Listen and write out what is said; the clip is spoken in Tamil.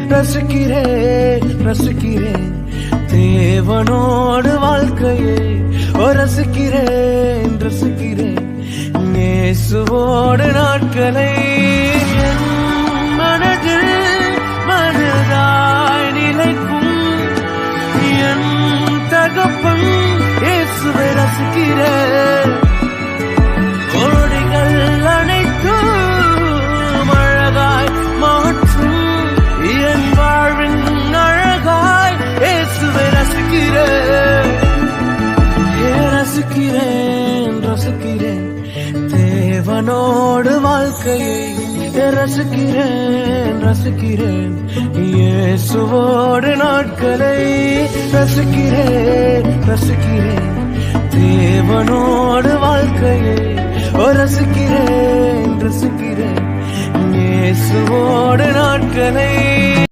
ரசிக்கிறேன் ரசிக்கிறேன் தேவனோடு வாழ்க்கையை ரசிக்கிறேன் ரசிக்கிறேன் இயேசுவோடு நாட்களை என் மனதில் மனதாய் நிலைக்கும் என் தகப்பன் இயேசுவை ரசிக்கிறேன் கோடிகள் அனைத்தும் அழகாய் மாற்றும் என் வாழ்வின் அழகாய் இயேசுவை ரசிக்கிறேன் ரசிக்கிறேன் ரசிக்கிறேன் தேவனோடு வாழ்க்கையை ரசிக்கிறேன் ரசிக்கிறேன் இயேசுவோடு நாட்களை ரசிக்கிறேன் ரசிக்கிறேன் தேவனோடு வாழ்க்கையை ரசிக்கிறேன் ரசிக்கிறேன் இயேசுவோடு நாட்களை